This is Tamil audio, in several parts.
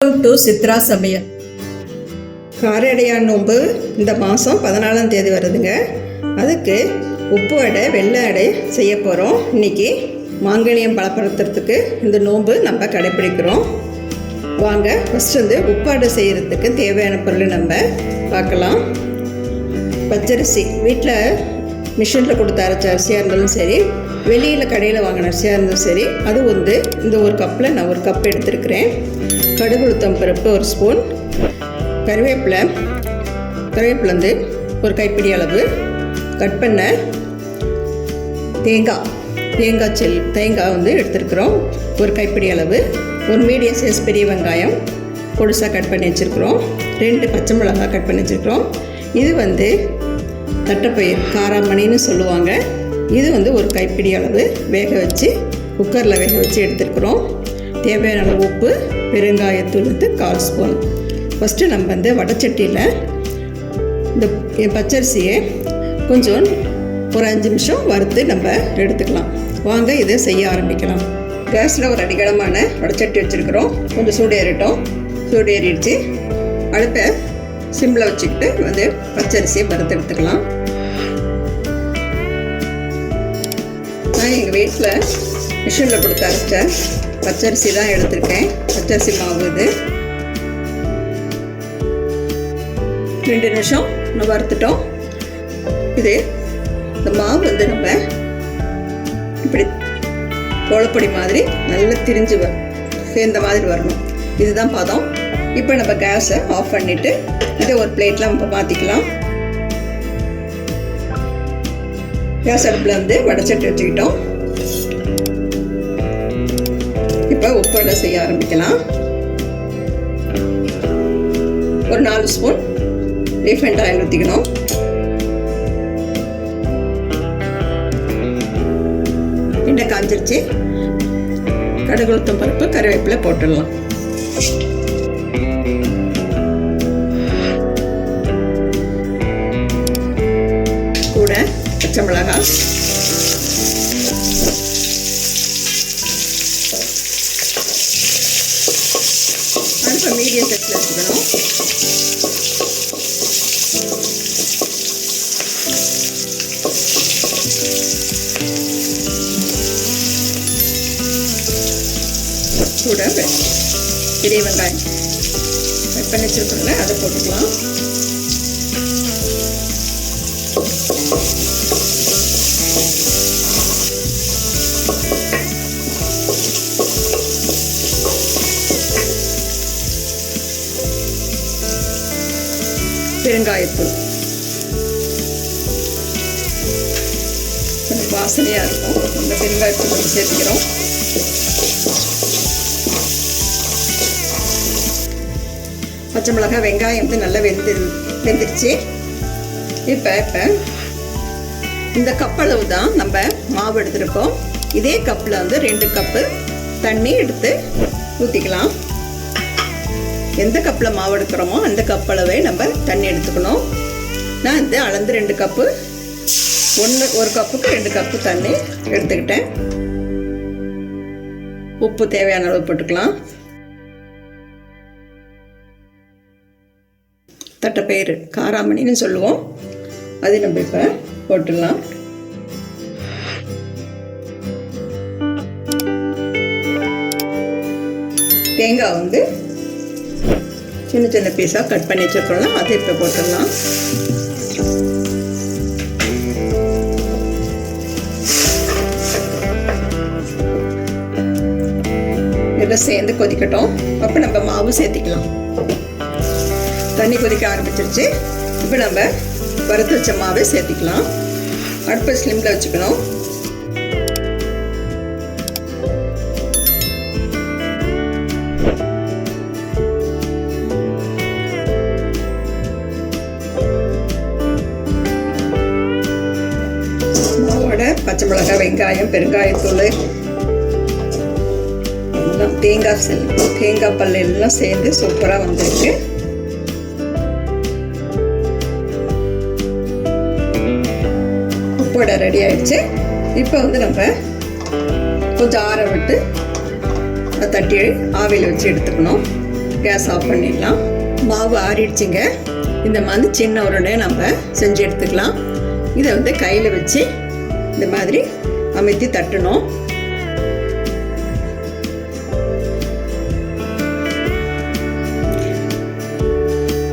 வெல்கம் டு சித்ரா சமையல். காரடையான் நோன்பு இந்த மாதம் 14ஆம் தேதி வருதுங்க. அதுக்கு உப்பு அடை வெள்ளை அடை செய்ய போகிறோம். இன்றைக்கி மாங்கனியம் பலப்படுத்துறதுக்கு இந்த நோன்பு நம்ம கடைப்பிடிக்கிறோம். வாங்க ஃபஸ்ட்டு உப்பு அடை செய்கிறதுக்கு தேவையான பொருள் நம்ம பார்க்கலாம். பச்சரிசி வீட்டில் மிஷினில் கொடுத்த அரைச்ச அரிசியாக இருந்தாலும் சரி, வெளியில் கடையில் வாங்கின அரிசியாக இருந்தாலும் சரி, அது இந்த ஒரு கப்பில் நான் ஒரு கப் எடுத்துருக்கிறேன். கடுகு உளுத்தம் பருப்பு ஒரு ஸ்பூன், கருவேப்பிலை ஒரு கைப்பிடி அளவு, கட் பண்ண தேங்காய் எடுத்துருக்குறோம் ஒரு கைப்பிடி அளவு, ஒரு மீடியம் சைஸ் பெரிய வெங்காயம் பொடிசாக கட் பண்ணி வச்சுருக்குறோம், 2 பச்சை மிளகாய் கட் பண்ணி வச்சுருக்குறோம். இது தட்டைப்பயிர் காராமணின்னு சொல்லுவாங்க. இது ஒரு கைப்பிடி அளவு குக்கரில் வேக வச்சு எடுத்துருக்குறோம். தேவையான அளவு உப்பு, பெருங்காயத்தூள் 1/4 ஸ்பூன். ஃபஸ்ட்டு நம்ம வடைச்சட்டியில் இந்த பச்சரிசியை கொஞ்சம் ஒரு 5 நிமிஷம் வறுத்து நம்ம எடுத்துக்கலாம். வாங்க இதை செய்ய ஆரம்பிக்கலாம். கேஸில் ஒரு அடிகலமான வடைச்சட்டி வச்சுருக்குறோம். கொஞ்சம் சூடு ஏறிடுச்சு. அடுப்பை சிம்மில் வச்சுக்கிட்டு பச்சரிசியை வறுத்து எடுத்துக்கலாம். நான் எங்கள் வீட்டில் மிஷினில் கொடுத்து அரைச்ச பச்சரிசி தான் எடுத்திருக்கேன். பச்சரிசி மாவு இது 2 நிமிஷம் நம்ம வறுத்துட்டோம். இந்த மாவு நம்ம இப்படி கோலப்பொடி மாதிரி நல்லா திரிஞ்சு சேர்ந்த மாதிரி வரணும். இதுதான் பதம். இப்போ நம்ம கேஸை ஆஃப் பண்ணிவிட்டு இதை ஒரு பிளேட்டில் நம்ம மாற்றிக்கலாம். கேஸ் அடுப்பில் வடைச்சட்டி வச்சுக்கிட்டோம். இப்போ உப்பு அடை செய்ய ஆரம்பிக்கலாம். ஒரு 4 ஸ்பூன் ரீஃபைண்ட் ஆயில் ஊற்றிக்கணும். எண்ணெய் காஞ்சிருச்சு. கடுகு உளுத்தம் பருப்பு கருவேப்பிலை போட்டுடலாம். கூட பச்சை மிளகாய், அடுப்பை மீடியம் சைஸில் வச்சுக்கணும். கூட பெரிய வெங்காயம் கட் பண்ணி வச்சுருக்கோங்க, அதை போட்டுக்கலாம். பெருங்காயத்தூள் கொஞ்சம் வாசனையாக இருக்கும். அந்த பெருங்காயத்தூள் கொஞ்சம் சேர்த்துக்கிறோம். பச்சை மிளகாய் வெங்காயம் நல்லா வெந்துருச்சு. இப்போ இந்த கப்பளவு தான் நம்ம மாவு எடுத்துருக்கோம். இதே கப்பில் 2 கப்பு தண்ணி எடுத்து ஊற்றிக்கலாம். எந்த கப்பில் மாவு எடுக்கிறோமோ அந்த கப்பளவை நம்ம தண்ணி எடுத்துக்கணும். நான் அளந்து 2 கப்பு, ஒரு கப்புக்கு 2 கப்பு தண்ணி எடுத்துக்கிட்டேன். உப்பு தேவையான அளவு போட்டுக்கலாம். தட்டைப்பயிறு காராமணின்னு சொல்லுவோம், அது நம்ம இப்போ போட்டுடலாம். தேங்காய் சின்ன சின்ன பீஸாக கட் பண்ணி வச்சுருக்கோம்ல, அதை இப்போ போட்டுடலாம். இதெல்லாம் சேர்ந்து கொதிக்கட்டும். அப்போ நம்ம மாவு சேர்த்திக்கலாம். தண்ணி கொதிக்க ஆரம்பிச்சிருச்சு. இப்போ நம்ம வறுத்து வச்ச மாவை சேர்த்திக்கலாம். அடுப்பை ஸ்லிமில் வச்சுக்கணும். பச்சை மிளகாய் வெங்காயம் பெருங்காயத்தூள் எல்லாம் தேங்காய் பல் எல்லாம் சேர்ந்து சூப்பராக வந்திருக்கு. உப்போட ரெடி ஆயிடுச்சு. இப்போ நம்ம கொஞ்சம் ஆற விட்டு தட்டி ஆவியில் வச்சு எடுத்துக்கணும். கேஸ் ஆஃப் பண்ணிடலாம். மாவு ஆறிடுச்சுங்க. இந்த மாதிரி சின்ன உருண்டை நம்ம செஞ்சு எடுத்துக்கலாம். இதை வந்து கையில் வச்சு இந்த மாதிரி அமுத்தி தட்டணும்.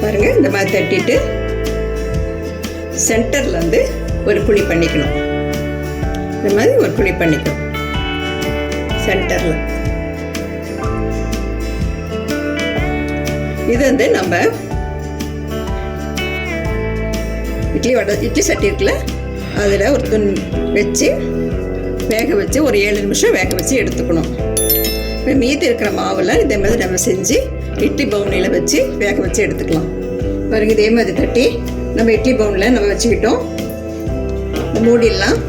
பாருங்க, இந்த மாதிரி தட்டிட்டு சென்டரில் வந்து ஒரு குழி பண்ணிக்கணும். இந்த மாதிரி ஒரு குழி பண்ணிக்கணும் சென்டரில். இது வந்து நம்ம இட்லி சட்டி இருக்குல்ல, அதில் ஒரு துணி வச்சு வேக வச்சு ஒரு 7 நிமிஷம் வேக வச்சு எடுத்துக்கணும். இப்போ மீதி இருக்கிற மாவில் இதே மாதிரி நம்ம செஞ்சு இட்லி பவுனில் வச்சு வேக வச்சு எடுத்துக்கலாம். பாருங்க, இதே மாதிரி தட்டி நம்ம இட்லி பவுனில் நம்ம வச்சுக்கிட்டோம். மூடிடலாம்.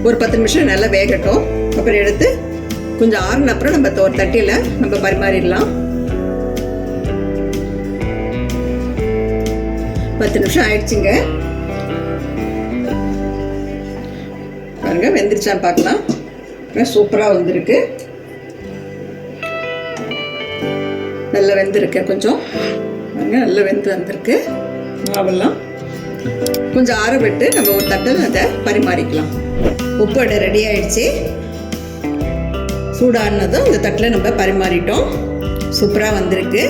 ஒரு 10 நிமிஷம் நல்லா வேகட்டும். அப்புறம் எடுத்து கொஞ்சம் ஆறுன அப்புறம் நம்ம ஒரு தட்டியில் நம்ம பரிமாறிடலாம். 10 நிமிஷம் ஆயிடுச்சுங்க. பாருங்க, வெந்துருச்சான்னு பார்க்கலாம். சூப்பராக வந்திருக்கு. நல்லா வெந்திருக்கு. கொஞ்சம் பாருங்க, நல்லா வெந்து வந்திருக்கு. மாவெல்லாம் கொஞ்சம் ஆற விட்டு நம்ம ஒரு தட்டில் அதை பரிமாறிக்கலாம். உப்பு வடை ரெடி ஆயிடுச்சு. சூடானதும் இந்த தட்டில் நம்ம பரிமாறிட்டோம். சூப்பராக வந்திருக்கு.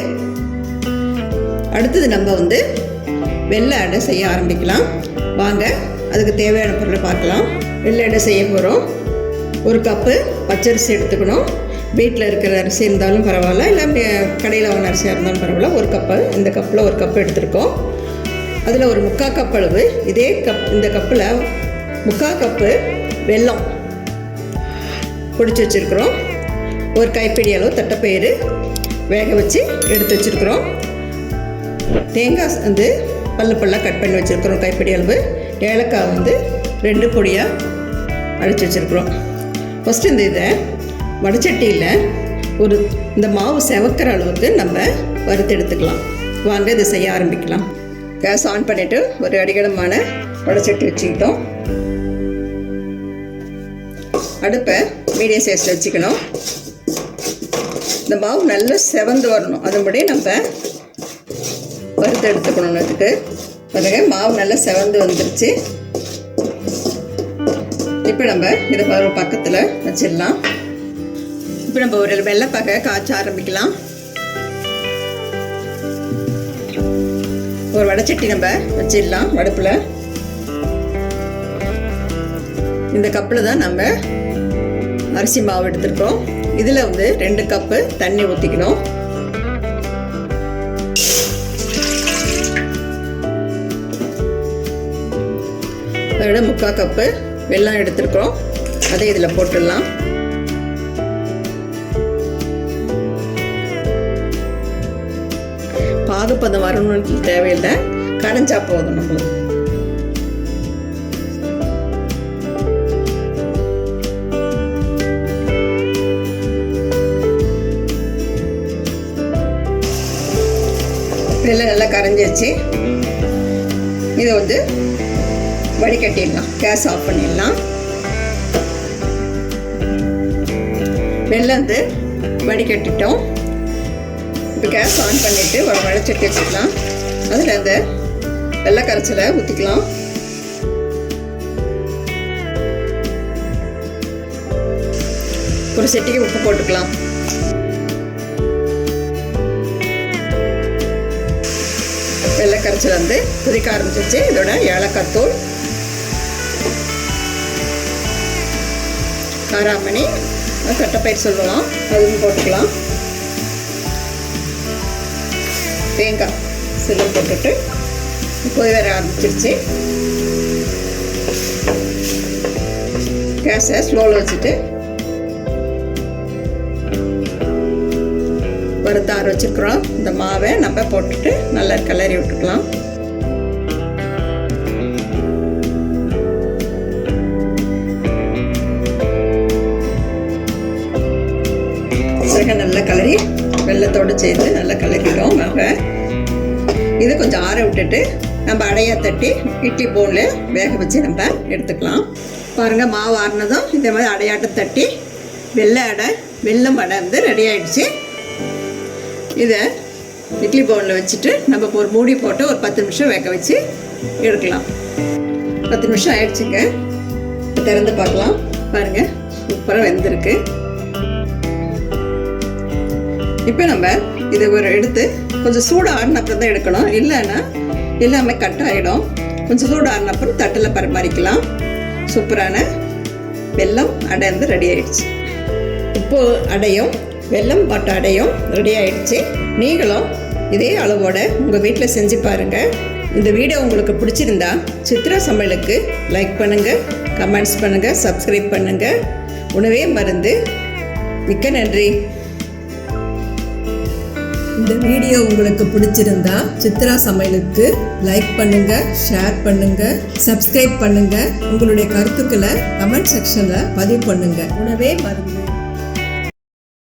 அடுத்தது நம்ம வந்து வெள்ளை அடை செய்ய ஆரம்பிக்கலாம். வாங்க, அதுக்கு தேவையான பொருளை பார்க்கலாம். வெள்ளை அடை செய்ய போகிறோம். 1 கப்பு பச்சரிசி எடுத்துக்கணும். வீட்டில் இருக்கிற அரிசி இருந்தாலும் பரவாயில்ல, இல்லை கடையில் வாங்கின அரிசியாக இருந்தாலும் பரவாயில்ல. 1 கப்பு, இந்த கப்பில் 1 கப்பு எடுத்துருக்கோம். அதில் ஒரு 3/4 கப் அளவு, இந்த கப்பில் 3/4 கப்பு வெல்லம் பொடிச்சு வச்சுருக்குறோம். 1 கைப்பிடி அளவு தட்டைப்பயிறு வேக வச்சு எடுத்து வச்சுருக்குறோம். தேங்காய் வந்து பல்லாக கட் பண்ணி வச்சுருக்குறோம் கைப்பிடி அளவு. ஏலக்காய் வந்து 2 பொடியாக அடித்து வச்சுருக்குறோம். ஃபஸ்ட்டு இதை வடைச்சட்டியில் இந்த மாவு செவக்கிற அளவுக்கு நம்ம வறுத்து எடுத்துக்கலாம். வாங்க, இதை செய்ய ஆரம்பிக்கலாம். கேஸ் ஆன் பண்ணிவிட்டு ஒரு அடிகடமான வடைச்சட்டி வச்சுக்கிட்டோம். அடுப்பை மீடியம் சைஸில் வச்சுக்கணும். இந்த மாவு நல்லா செவந்து வரணும். அதுபடி நம்ம வறுத்து எடுத்துக்கணும். அதுக்கு பாருங்க, மாவு நல்லா செவந்து வந்துருச்சு. இப்போ நம்ம இதை ஒரு பக்கத்தில் வச்சிடலாம். இப்போ நம்ம ஒரு வெள்ளைப்பாகை காய்ச்ச ஆரம்பிக்கலாம். ஒரு வடைச்சட்டி நம்ம வச்சிடலாம் அடுப்பில். இந்த கப்பில் தான் நம்ம அரிசி மாவு எடுத்துருக்கோம். இதில் வந்து 2 கப்பு தண்ணி ஊற்றிக்கணும். அதோட 3/4 கப்பு வெல்லம் எடுத்துருக்கோம். அதை இதில் போட்டுடலாம். பாகுப்பதம் வரணும்னு தேவையில்லை, கடைஞ்சா போதும். நம்மளுக்கு வெல்லம் நல்லா கரைஞ்சிருச்சு. இதை வந்து வடிகட்டிடலாம். கேஸ் ஆஃப் பண்ணிடலாம். வெல்லம் வந்து வடிகட்டிட்டோம். இப்போ கேஸ் ஆன் பண்ணிவிட்டு ஒரு வடைச்சட்டி வச்சுக்கலாம். அதில் அந்த வெள்ளை கரைச்சலை ஊற்றிக்கலாம். ஒரு செட்டிக்கு உப்பு போட்டுக்கலாம். வெள்ளை கரைச்சல் வந்து கொதிக்க ஆரம்பிச்சிச்சு. இதோட ஏலக்காய் தூள், காராமணி, தட்டைப்பயிர் சொல்லலாம், அதுவும் போட்டுக்கலாம். தேங்காய் சில்லம் போட்டுட்டு கொதி வர ஆரம்பிச்சிருச்சு. கேஸை ஸ்லோவில் வச்சுட்டு வறுத்து ஆற வச்சுருக்குறோம். இந்த மாவை நம்ம போட்டுட்டு நல்லா கிளறி விட்டுக்கலாம். நல்லா கிளறி வெள்ளத்தோடு சேர்த்து நல்லா கிளறிட்டோம் மாவை. இதை கொஞ்சம் ஆற விட்டுட்டு நம்ம அடையாக தட்டி இட்லி பவுனில் வேக வச்சு நம்ம எடுத்துக்கலாம். பாருங்கள், மாவு ஆறினதும் இந்த மாதிரி அடையாட்டம் தட்டி வெள்ளை அடை வெல்லம் அடை வந்து ரெடி ஆகிடுச்சு. இதை இட்லி பவுலில் வச்சுட்டு நம்ம இப்போ ஒரு மூடி போட்டு ஒரு 10 நிமிஷம் வேக வச்சு எடுக்கலாம். 10 நிமிஷம் ஆயிடுச்சுங்க. திறந்து பார்க்கலாம். பாருங்கள், சூப்பராக வெந்திருக்கு. இப்போ நம்ம இதை ஒரு எடுத்து கொஞ்சம் சூடு ஆடின அப்புறம் தான் எடுக்கணும், இல்லைன்னா எல்லாமே கட் ஆகிடும். கொஞ்சம் சூடு ஆடின அப்புறம் தட்டில் பரிமாறிக்கலாம். சூப்பரான வெல்லம் அடை வந்து ரெடி ஆகிடுச்சு. இப்போது அடையும் வெல்லம் போட்ட அடையும் ரெடி ஆகிடுச்சு. நீங்களும் இதே அளவோட உங்கள் வீட்டில் செஞ்சு பாருங்கள். இந்த வீடியோ உங்களுக்கு பிடிச்சிருந்தா சித்ரா சமையலுக்கு லைக் பண்ணுங்கள், கமெண்ட்ஸ் பண்ணுங்கள், சப்ஸ்கிரைப் பண்ணுங்கள். உணவே மருந்து. மிக்க நன்றி. இந்த வீடியோ உங்களுக்கு பிடிச்சிருந்தா சித்ரா சமையலுக்கு லைக் பண்ணுங்க, ஷேர் பண்ணுங்க, சப்ஸ்கிரைப் பண்ணுங்க. உங்களுடைய கருத்துக்களை கமெண்ட் செக்ஷன்ல பதிவு பண்ணுங்க. உணவே மருந்து.